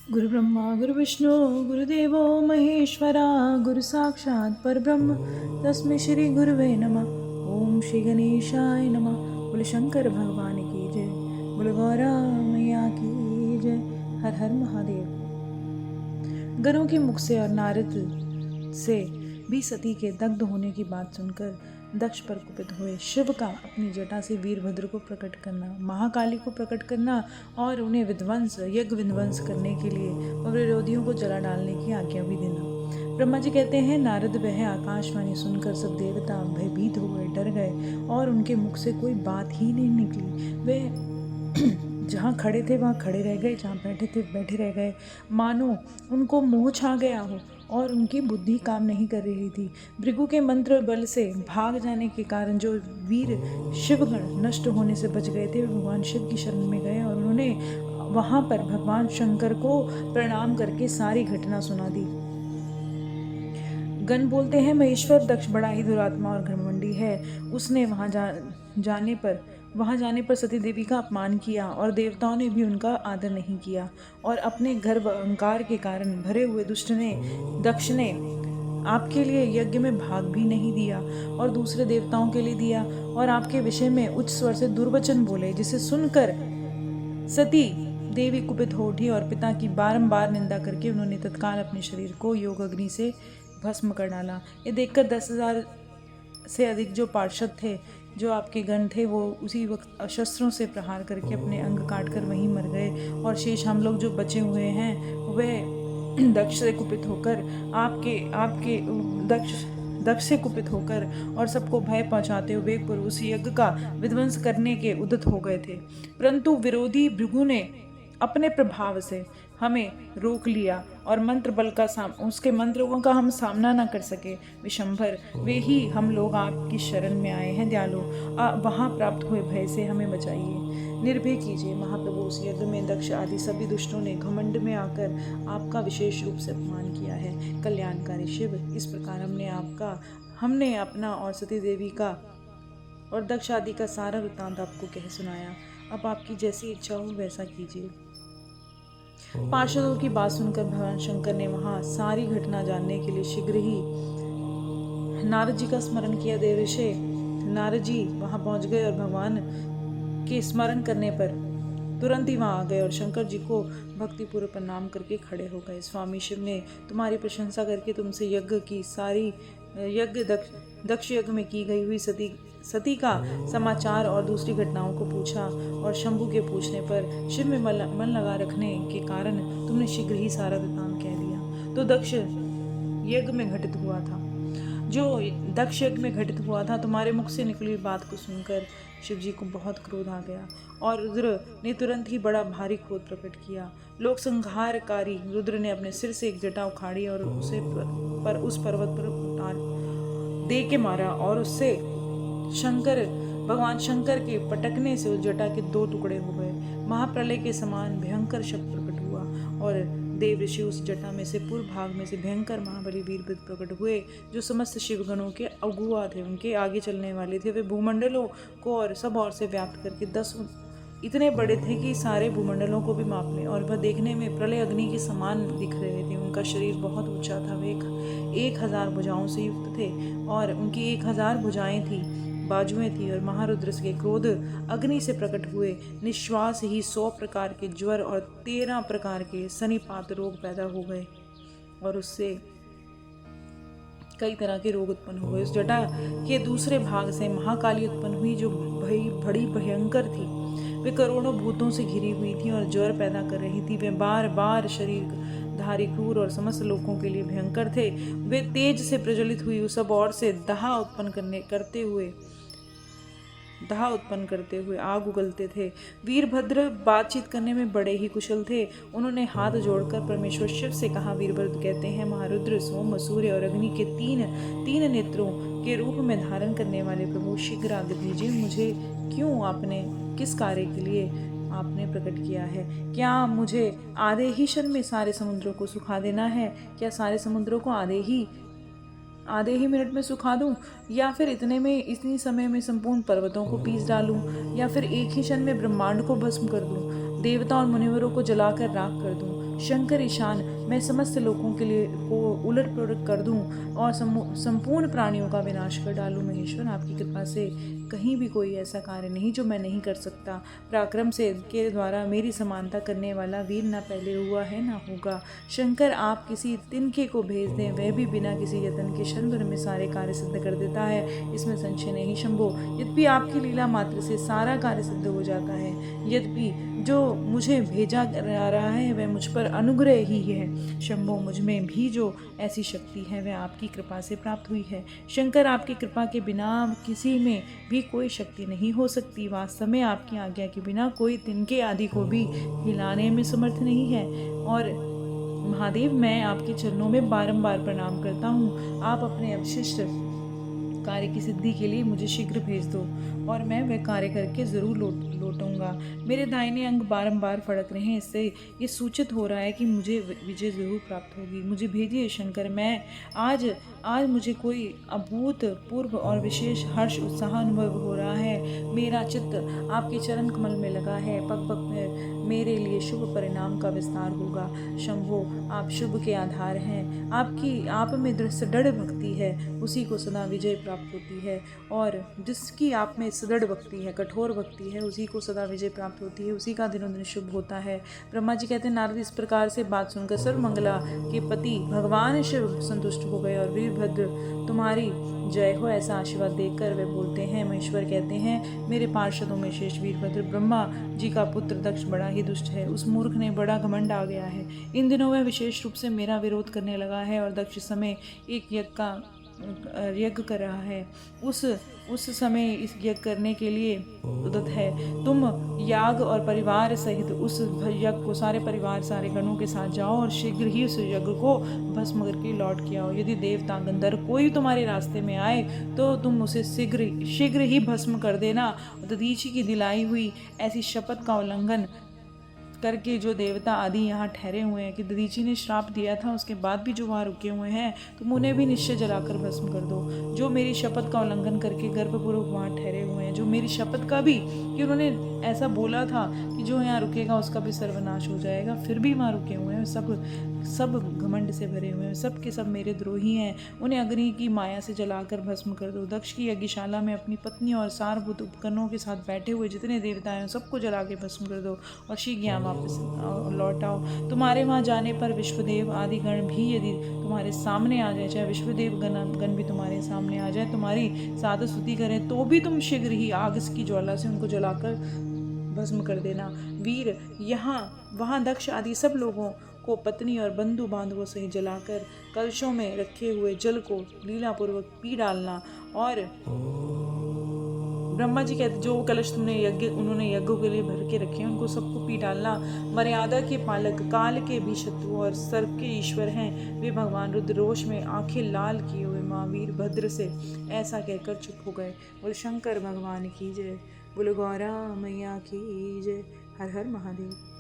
गुरु ब्रह्मा गुरु विष्णु गुरुदेवो महेश्वरा गुरु साक्षात् परब्रह्म तस्मै श्री गुरुवे नमः। ओम श्री गणेशाय नमः। बोले शंकर भगवान की जय, बोले गौरा मैया की जय। हर हर महादेव। गरुड़ के मुख से और नारद से भी सती के दग्ध होने की बात सुनकर दक्ष पर कुपित हुए। शिव का अपनी जटा से वीरभद्र को प्रकट करना, महाकाली को प्रकट करना और उन्हें विध्वंस यज्ञ विध्वंस करने के लिए और विरोधियों को जला डालने की आज्ञा भी देना। ब्रह्मा जी कहते हैं, नारद वह आकाशवाणी सुनकर सब देवता भयभीत हो गए, डर गए और उनके मुख से कोई बात ही नहीं निकली। वे जहाँ खड़े थे वहाँ खड़े रह गए, जहाँ बैठे थे बैठे रह गए, मानो उनको मोह छा गया हो और उनकी बुद्धि काम नहीं कर रही थी। भृगु के मंत्र बल से भाग जाने के कारण जो वीर शिवगण नष्ट होने से बच गए थे, वे भगवान शिव की शरण में गए और उन्होंने वहाँ पर भगवान शंकर को प्रणाम करके सारी घटना सुना दी। गण बोलते हैं, महेश्वर दक्ष बड़ा ही दुरात्मा और घमंडी है। उसने वहां जाने पर सती देवी का अपमान किया और देवताओं ने भी उनका आदर नहीं किया और अपने गर्व अहंकार के कारण भरे हुए दक्ष ने आपके लिए यज्ञ में भाग भी नहीं दिया और दूसरे देवताओं के लिए दिया और आपके विषय में उच्च स्वर से दुर्वचन बोले, जिसे सुनकर सती देवी कुपित हो उठी और पिता की बारंबार निंदा करके उन्होंने तत्काल अपने शरीर को योग अग्नि से भस्म कर डाला। ये देखकर 10,000 से अधिक जो पार्षद थे, जो आपके गण थे, वो उसी वक्त शस्त्रों से प्रहार करके अपने अंग काट कर वहीं मर गए और शेष हम लोग जो बचे हुए हैं वह दक्ष से कुपित होकर आपके दक्ष से कुपित होकर और सबको भय पहुंचाते हुए उस यज्ञ का विध्वंस करने के उद्यत हो गए थे। परंतु विरोधी भृगु ने अपने प्रभाव से हमें रोक लिया और मंत्र बल का उसके मंत्रों का हम सामना न कर सके। विशंभर, वे ही हम लोग आपकी शरण में आए हैं। दयालु, वहाँ प्राप्त हुए भय से हमें बचाइए, निर्भय कीजिए। महाप्रभु, उस यज्ञ में दक्ष आदि सभी दुष्टों ने घमंड में आकर आपका विशेष रूप से अपमान किया है। कल्याणकारी शिव, इस प्रकार हमने अपना और सती देवी का और दक्ष आदि का सारा वृत्तांत आपको कह सुनाया। अब आपकी जैसी इच्छा हो वैसा कीजिए। पार्षदों की बात सुनकर भगवान शंकर ने वहां सारी घटना जानने के लिए शीघ्र ही नारद जी का स्मरण किया। देवर्षि नारद जी वहां पहुंच गए और भगवान के स्मरण करने पर तुरंत ही वहां आ गए और शंकर जी को भक्तिपूर्वक प्रणाम करके खड़े हो गए। स्वामी शिव ने तुम्हारी प्रशंसा करके तुमसे दक्ष यज्ञ में की गई हुई सती का समाचार और दूसरी घटनाओं को पूछा और शंभु के पूछने पर शिव में मन लगा रखने के कारण तुमने शीघ्र ही सारा वृत्तांत कह दिया। तो दक्ष यज्ञ में घटित हुआ था, तुम्हारे मुख से निकली बात को सुनकर शिव जी को बहुत क्रोध आ गया और रुद्र ने तुरंत ही बड़ा भारी क्रोध प्रकट किया। लोक संहारकारी रुद्र ने अपने सिर से एक जटा उखाड़ी और उसे उस पर्वत पर उतार दे के मारा और उससे भगवान शंकर के पटकने से उस जटा के 2 टुकड़े हो गए। महाप्रलय के समान भयंकर शब्द प्रकट हुआ और देव ऋषि उस जटा में से पूर्व भाग में से भयंकर महाबली वीरभद्र प्रकट हुए, जो समस्त शिवगणों के अगुआ थे, उनके आगे चलने वाले थे। वे भूमंडलों को और सब ओर से व्याप्त करके 10 इतने बड़े थे कि सारे भूमंडलों को भी माप लें और वह देखने में प्रलय अग्नि के समान दिख रहे थे। उनका शरीर बहुत ऊंचा था, वे 1000 भुजाओं से युक्त थे और उनकी 1000 भुजाएं थी, बाजुएं थी और महारुद्र के क्रोध अग्नि से प्रकट हुए निश्वास ही 100 प्रकार के ज्वर और 13 प्रकार के सनिपात रोग पैदा हो गए और उससे कई तरह के रोग उत्पन्न हुए। उस जटा के दूसरे भाग से महाकाली उत्पन्न हुई, जो बड़ी भयंकर थी। वे करोड़ों भूतों से घिरी हुई थी और ज्वर पैदा कर रही थी। वे बार बार शरीर धारी क्रूर और समस्त लोगों के लिए भयंकर थे। वे तेज से प्रज्वलित हुई सब ओर से दाह उत्पन्न करते हुए आग उगलते थे। वीरभद्र बातचीत करने में बड़े ही कुशल थे। उन्होंने हाथ जोड़कर परमेश्वर शिव से कहा। वीरभद्र कहते हैं, महारुद्र, सोम, सूर्य और अग्नि के तीन नेत्रों के रूप में धारण करने वाले प्रभु, शीघ्र आज्ञा दीजिए। मुझे किस कार्य के लिए आपने प्रकट किया है? क्या मुझे आधे ही क्षण में सारे समुद्रों को सुखा देना है? क्या सारे समुद्रों को आधे ही मिनट में सुखा दूं, या फिर इतनी समय में संपूर्ण पर्वतों को पीस डालूं, या फिर एक ही क्षण में ब्रह्मांड को भस्म कर दूं, देवता और मुनिवरों को जलाकर राख कर दूं? शंकर ईशान, मैं समस्त लोगों के लिए को उलट पुलट कर दूं और संपूर्ण प्राणियों का विनाश कर डालूं। महेश्वर, आपकी कृपा से कहीं भी कोई ऐसा कार्य नहीं जो मैं नहीं कर सकता। पराक्रम से के द्वारा मेरी समानता करने वाला वीर न पहले हुआ है न होगा। शंकर, आप किसी तिनके को भेज दें, वह भी बिना किसी यत्न के क्षण भर में सारे कार्य सिद्ध कर देता है, इसमें संशय नहीं शंभो। यद्यपि आपकी लीला मात्र से सारा कार्य सिद्ध हो जाता है, यद्यपि जो मुझे भेजा जा रहा है वह मुझ पर अनुग्रह ही है। शंभो, मुझ में भी जो ऐसी शक्ति है वह आपकी कृपा से प्राप्त हुई है। शंकर, आपकी कृपा के बिना किसी में भी कोई शक्ति नहीं हो सकती। वास्तव में आपकी आज्ञा के बिना कोई तिनके आदि को भी हिलाने में समर्थ नहीं है। और महादेव, मैं आपके चरणों में बारंबार प्रणाम करता हूँ। आप अपने अवशिष्ट कार्य की सिद्धि के लिए मुझे शीघ्र भेज दो और मैं वह कार्य करके ज़रूर लौटूंगा। मेरे दाहिने अंग बारंबार फड़क रहे हैं, इससे ये सूचित हो रहा है कि मुझे विजय ज़रूर प्राप्त होगी। मुझे भेजिए शंकर। मैं आज मुझे कोई अभूतपूर्व और विशेष हर्ष उत्साह अनुभव हो रहा है। मेरा चित्त आपके चरण कमल में लगा है। पग पग में मेरे लिए शुभ परिणाम का विस्तार होगा। शंभो, आप शुभ के आधार हैं। आप में दृढ़ भक्ति है, उसी को सदा विजय प्राप्त होती है। और जिसकी आप में सुदृढ़ भक्ति है, कठोर भक्ति है, उसी को सदा विजय प्राप्त होती है, उसी का दिनों दिन शुभ होता है। ब्रह्मा जी कहते हैं, नारद इस प्रकार से बात सुनकर सर्वमंगला के पति भगवान शिव संतुष्ट हो गए और वीरभद्र तुम्हारी जय हो ऐसा आशीर्वाद देकर वे बोलते हैं। महेश्वर कहते हैं, मेरे पार्षदों में शेष वीरभद्र ब्रह्मा जी का पुत्र दक्ष बड़ा ही दुष्ट है। उस मूर्ख ने बड़ा घमंड आ गया है। इन दिनों वह विशेष रूप से मेरा विरोध करने लगा है और दक्ष समय एक यज्ञ कर रहा है। उस समय इस यज्ञ करने के लिए उद्यत है। तुम याग और परिवार सहित उस यज्ञ को सारे परिवार सारे गणों के साथ जाओ और शीघ्र ही उस यज्ञ को भस्म करके लौट के आओ। यदि देवता गंधर्व कोई तुम्हारे रास्ते में आए तो तुम उसे शीघ्र ही भस्म कर देना। दधीचि की दिलाई हुई ऐसी शपथ का उल्लंघन करके जो देवता आदि यहाँ ठहरे हुए हैं, कि दधीचि ने श्राप दिया था उसके बाद भी जो वहाँ रुके हुए हैं, तुम उन्हें भी निश्चय जलाकर भस्म कर दो। जो मेरी शपथ का उल्लंघन करके गर्भपूर्वक वहाँ ठहरे हुए हैं, जो मेरी शपथ का भी, कि उन्होंने ऐसा बोला था कि जो यहाँ रुकेगा उसका भी सर्वनाश हो जाएगा, फिर भी वहाँ रुके हुए हैं, सब घमंड से भरे हुए हैं, सब के सब मेरे द्रोही हैं। उन्हें अग्नि की माया से जलाकर भस्म कर दो। दक्ष की यज्ञशाला में अपनी पत्नी और सारभूत उपकरणों के साथ बैठे हुए जितने देवता हैं सबको जला के भस्म कर दो और शीघ्र यहाँ वापस लौट आओ। तुम्हारे वहाँ जाने पर विश्वदेव आदि गण भी यदि तुम्हारे सामने आ जाए, चाहे विश्वदेव गण भी तुम्हारे सामने आ जाए, तुम्हारी साधु स्तुति करें, तो भी तुम शीघ्र ही आग की ज्वाला से उनको जलाकर भस्म कर देना। वीर, वहाँ दक्ष आदि सब लोगों को पत्नी और बंधु बांधवों से जलाकर कलशों में रखे हुए जल को लीलापूर्वक पी डालना। और ब्रह्मा जी कहते, जो कलश उन्होंने यज्ञों के लिए भर के रखे हैं उनको सबको पी डालना। मर्यादा के पालक, काल के भी शत्रु और सर्प के ईश्वर हैं वे भगवान रुद्ररोष में आंखें लाल किए हुए माँ वीरभद्र से ऐसा कहकर चुप हो गए। बोल शंकर भगवान की जय, बोलो गौरा मैया की जय। हर हर महादेव।